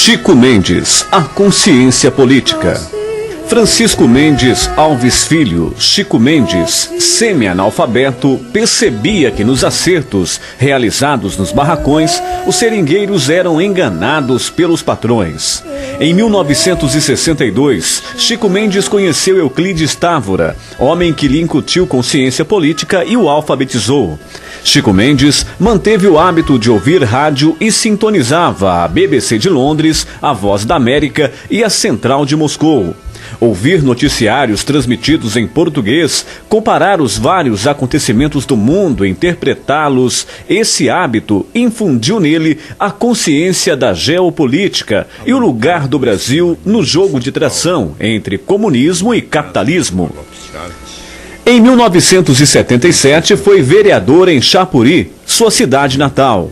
Chico Mendes, a consciência política. Francisco Mendes Alves Filho, Chico Mendes, semi-analfabeto, percebia que nos acertos realizados nos barracões, os seringueiros eram enganados pelos patrões. Em 1962, Chico Mendes conheceu Euclides Távora, homem que lhe incutiu consciência política e o alfabetizou. Chico Mendes manteve o hábito de ouvir rádio e sintonizava a BBC de Londres, a Voz da América e a Central de Moscou. Ouvir noticiários transmitidos em português, comparar os vários acontecimentos do mundo e interpretá-los, esse hábito infundiu nele a consciência da geopolítica e o lugar do Brasil no jogo de tração entre comunismo e capitalismo. Em 1977, foi vereador em Chapuri, sua cidade natal.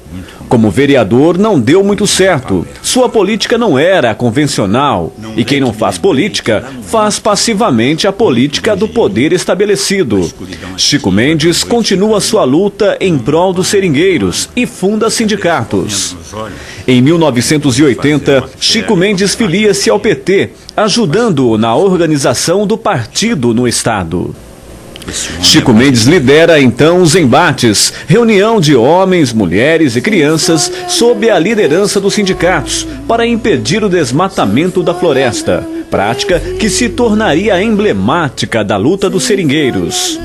Como vereador, não deu muito certo. Sua política não era convencional. E quem não faz política, faz passivamente a política do poder estabelecido. Chico Mendes continua sua luta em prol dos seringueiros e funda sindicatos. Em 1980, Chico Mendes filia-se ao PT, ajudando-o na organização do partido no estado. Chico Mendes lidera então os embates, reunião de homens, mulheres e crianças sob a liderança dos sindicatos para impedir o desmatamento da floresta, prática que se tornaria emblemática da luta dos seringueiros.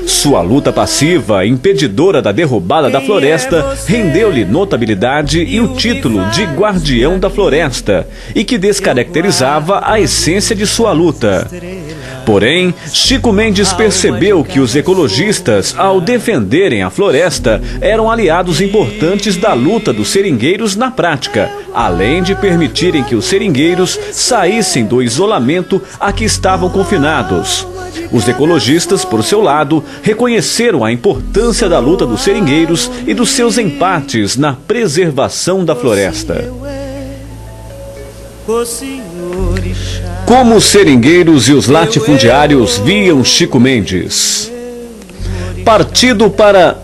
Sua luta passiva, impedidora da derrubada da floresta, rendeu-lhe notabilidade e o título de Guardião da Floresta, e que descaracterizava a essência de sua luta. Porém, Chico Mendes percebeu que os ecologistas, ao defenderem a floresta, eram aliados importantes da luta dos seringueiros na prática, além de permitirem que os seringueiros saíssem do isolamento a que estavam confinados. Os ecologistas, por seu lado, reconheceram a importância da luta dos seringueiros e dos seus empates na preservação da floresta. Como os seringueiros e os latifundiários viam Chico Mendes? Partindo para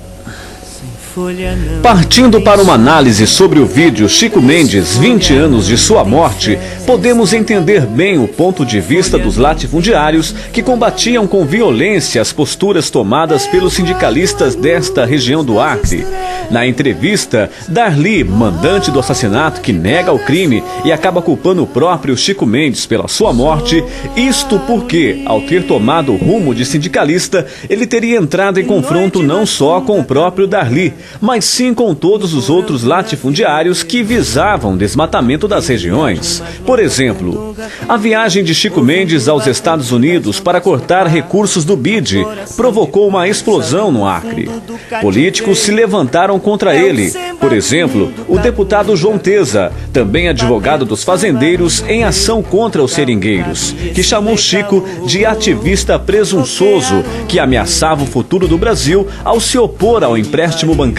uma análise sobre o vídeo Chico Mendes, 20 anos de sua morte, podemos entender bem o ponto de vista dos latifundiários que combatiam com violência as posturas tomadas pelos sindicalistas desta região do Acre. Na entrevista, Darli, mandante do assassinato que nega o crime e acaba culpando o próprio Chico Mendes pela sua morte, isto porque, ao ter tomado o rumo de sindicalista, ele teria entrado em confronto não só com o próprio Darli, mas sim com todos os outros latifundiários que visavam o desmatamento das regiões. Por exemplo, a viagem de Chico Mendes aos Estados Unidos para cortar recursos do BID provocou uma explosão no Acre. Políticos se levantaram contra ele. Por exemplo, o deputado João Teza, também advogado dos fazendeiros, em ação contra os seringueiros, que chamou Chico de ativista presunçoso que ameaçava o futuro do Brasil ao se opor ao empréstimo bancário.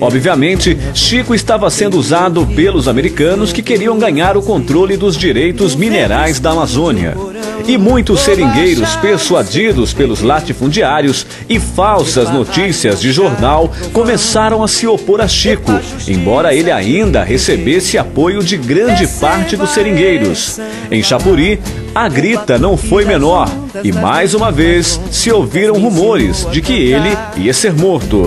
Obviamente, Chico estava sendo usado pelos americanos que queriam ganhar o controle dos direitos minerais da Amazônia. E muitos seringueiros, persuadidos pelos latifundiários e falsas notícias de jornal, começaram a se opor a Chico, embora ele ainda recebesse apoio de grande parte dos seringueiros. Em Chapuri, a grita não foi menor e, mais uma vez, se ouviram rumores de que ele ia ser morto.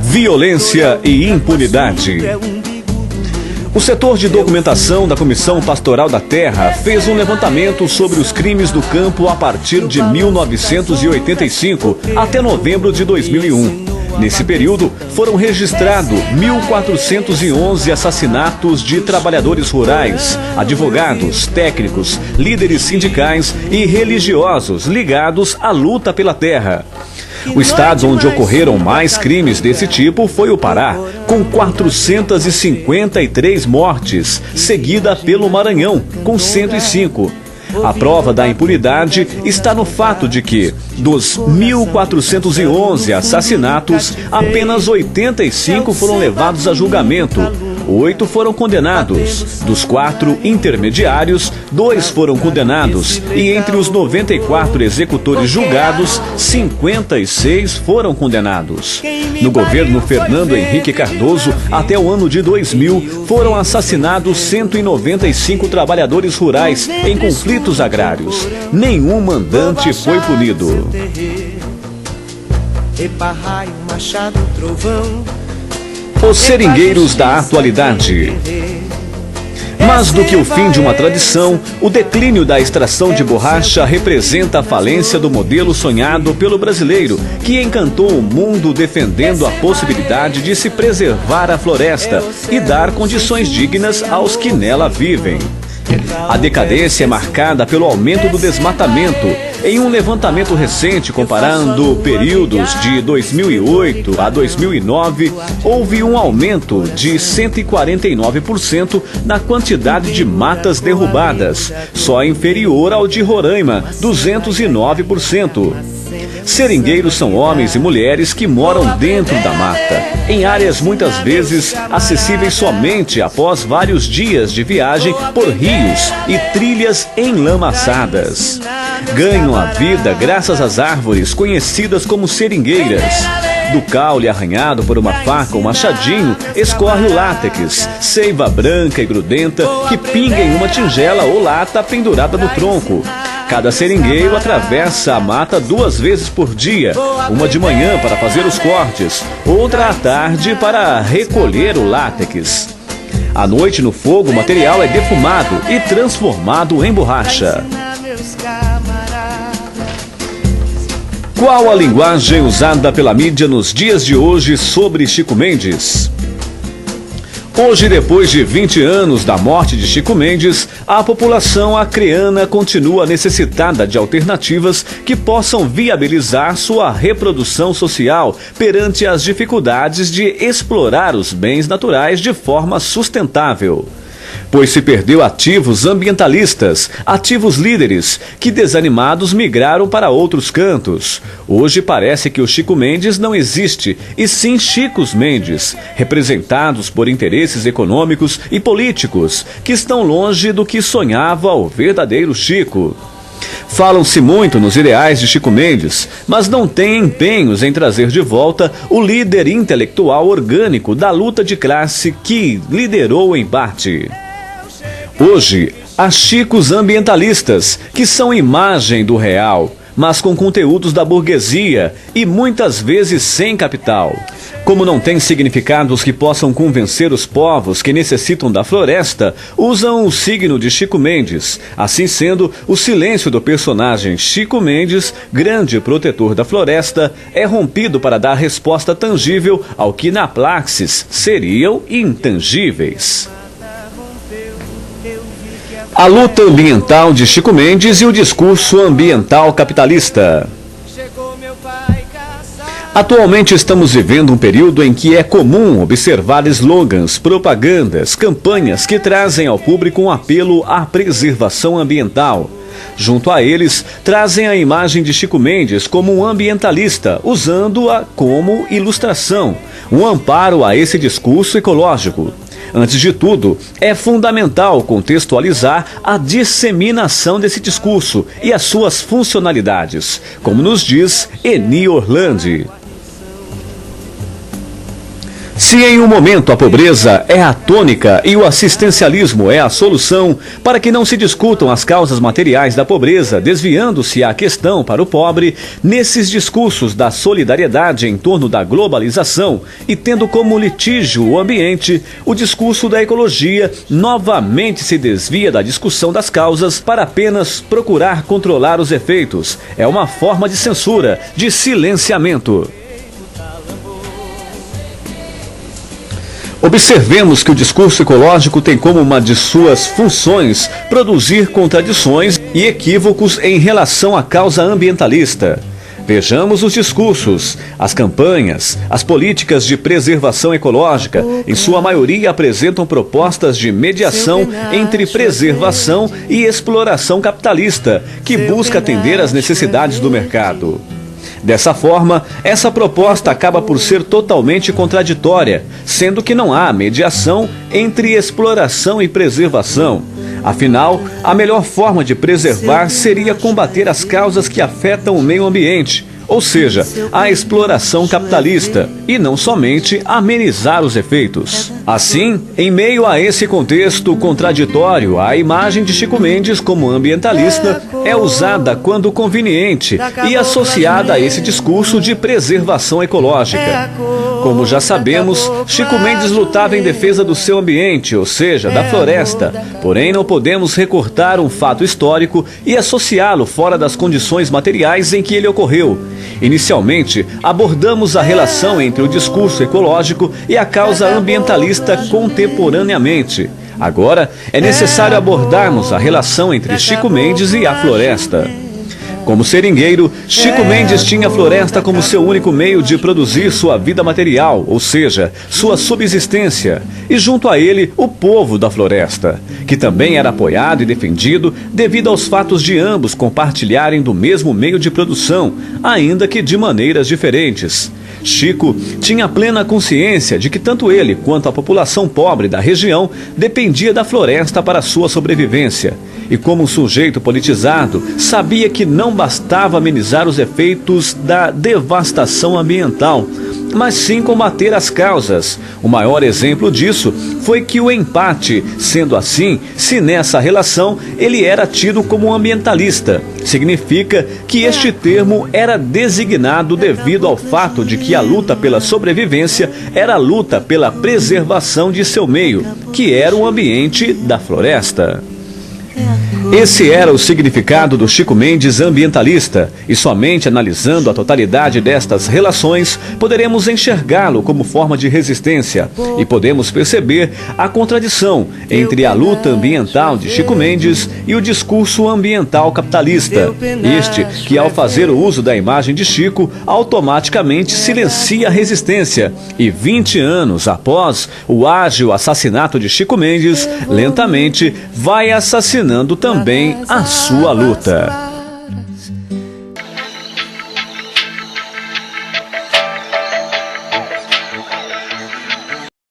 Violência e impunidade. O setor de documentação da Comissão Pastoral da Terra fez um levantamento sobre os crimes do campo a partir de 1985 até novembro de 2001. Nesse período, foram registrados 1.411 assassinatos de trabalhadores rurais, advogados, técnicos, líderes sindicais e religiosos ligados à luta pela terra. O estado onde ocorreram mais crimes desse tipo foi o Pará, com 453 mortes, seguida pelo Maranhão, com 105. A prova da impunidade está no fato de que, dos 1.411 assassinatos, apenas 85 foram levados a julgamento. 8 foram condenados. Dos 4 intermediários, 2 foram condenados. E entre os 94 executores julgados, 56 foram condenados. No governo Fernando Henrique Cardoso, até o ano de 2000, foram assassinados 195 trabalhadores rurais em conflitos agrários. Nenhum mandante foi punido. Os seringueiros da atualidade. Mais do que o fim de uma tradição, o declínio da extração de borracha representa a falência do modelo sonhado pelo brasileiro, que encantou o mundo defendendo a possibilidade de se preservar a floresta e dar condições dignas aos que nela vivem. A decadência é marcada pelo aumento do desmatamento. Em um levantamento recente comparando períodos de 2008 a 2009, houve um aumento de 149% na quantidade de matas derrubadas, só inferior ao de Roraima, 209%. Seringueiros são homens e mulheres que moram dentro da mata, em áreas muitas vezes acessíveis somente após vários dias de viagem por rios e trilhas enlamaçadas. Ganham a vida graças às árvores conhecidas como seringueiras. Do caule arranhado por uma faca ou machadinho, escorre o látex, seiva branca e grudenta que pinga em uma tigela ou lata pendurada no tronco. Cada seringueiro atravessa a mata 2 vezes por dia, uma de manhã para fazer os cortes, outra à tarde para recolher o látex. À noite no fogo, o material é defumado e transformado em borracha. Qual a linguagem usada pela mídia nos dias de hoje sobre Chico Mendes? Hoje, depois de 20 anos da morte de Chico Mendes, a população acreana continua necessitada de alternativas que possam viabilizar sua reprodução social perante as dificuldades de explorar os bens naturais de forma sustentável. Pois se perdeu ativos ambientalistas, ativos líderes, que desanimados migraram para outros cantos. Hoje parece que o Chico Mendes não existe, e sim Chicos Mendes, representados por interesses econômicos e políticos, que estão longe do que sonhava o verdadeiro Chico. Falam-se muito nos ideais de Chico Mendes, mas não têm empenhos em trazer de volta o líder intelectual orgânico da luta de classe que liderou o embate. Hoje, há Chicos ambientalistas, que são imagem do real, mas com conteúdos da burguesia e muitas vezes sem capital. Como não tem significados que possam convencer os povos que necessitam da floresta, usam o signo de Chico Mendes. Assim sendo, o silêncio do personagem Chico Mendes, grande protetor da floresta, é rompido para dar resposta tangível ao que na praxis seriam intangíveis. A luta ambiental de Chico Mendes e o discurso ambiental capitalista. Atualmente estamos vivendo um período em que é comum observar slogans, propagandas, campanhas que trazem ao público um apelo à preservação ambiental. Junto a eles, trazem a imagem de Chico Mendes como um ambientalista, usando-a como ilustração, um amparo a esse discurso ecológico. Antes de tudo, é fundamental contextualizar a disseminação desse discurso e as suas funcionalidades, como nos diz Eni Orlandi. Se em um momento a pobreza é a tônica e o assistencialismo é a solução para que não se discutam as causas materiais da pobreza, desviando-se a questão para o pobre, nesses discursos da solidariedade em torno da globalização e tendo como litígio o ambiente, o discurso da ecologia novamente se desvia da discussão das causas para apenas procurar controlar os efeitos. É uma forma de censura, de silenciamento. Observemos que o discurso ecológico tem como uma de suas funções produzir contradições e equívocos em relação à causa ambientalista. Vejamos os discursos, as campanhas, as políticas de preservação ecológica, em sua maioria apresentam propostas de mediação entre preservação e exploração capitalista, que busca atender às necessidades do mercado. Dessa forma, essa proposta acaba por ser totalmente contraditória, sendo que não há mediação entre exploração e preservação. Afinal, a melhor forma de preservar seria combater as causas que afetam o meio ambiente, ou seja, a exploração capitalista, e não somente amenizar os efeitos. Assim, em meio a esse contexto contraditório, a imagem de Chico Mendes como ambientalista é usada quando conveniente e associada a esse discurso de preservação ecológica. Como já sabemos, Chico Mendes lutava em defesa do seu ambiente, ou seja, da floresta, porém não podemos recortar um fato histórico e associá-lo fora das condições materiais em que ele ocorreu. Inicialmente, abordamos a relação entre o discurso ecológico e a causa ambientalista contemporaneamente. Agora, é necessário abordarmos a relação entre Chico Mendes e a floresta. Como seringueiro, Chico Mendes tinha a floresta como seu único meio de produzir sua vida material, ou seja, sua subsistência, e junto a ele, o povo da floresta, que também era apoiado e defendido devido aos fatos de ambos compartilharem do mesmo meio de produção, ainda que de maneiras diferentes. Chico tinha plena consciência de que tanto ele quanto a população pobre da região dependia da floresta para sua sobrevivência. E como um sujeito politizado, sabia que não bastava amenizar os efeitos da devastação ambiental, mas sim combater as causas. O maior exemplo disso foi que o empate, sendo assim, se nessa relação ele era tido como ambientalista, significa que este termo era designado devido ao fato de que a luta pela sobrevivência era a luta pela preservação de seu meio, que era o ambiente da floresta. Esse era o significado do Chico Mendes ambientalista, e somente analisando a totalidade destas relações poderemos enxergá-lo como forma de resistência e podemos perceber a contradição entre a luta ambiental de Chico Mendes e o discurso ambiental capitalista. Este que, ao fazer o uso da imagem de Chico, automaticamente silencia a resistência e 20 anos após o ágil assassinato de Chico Mendes, lentamente vai assassinando também a sua luta.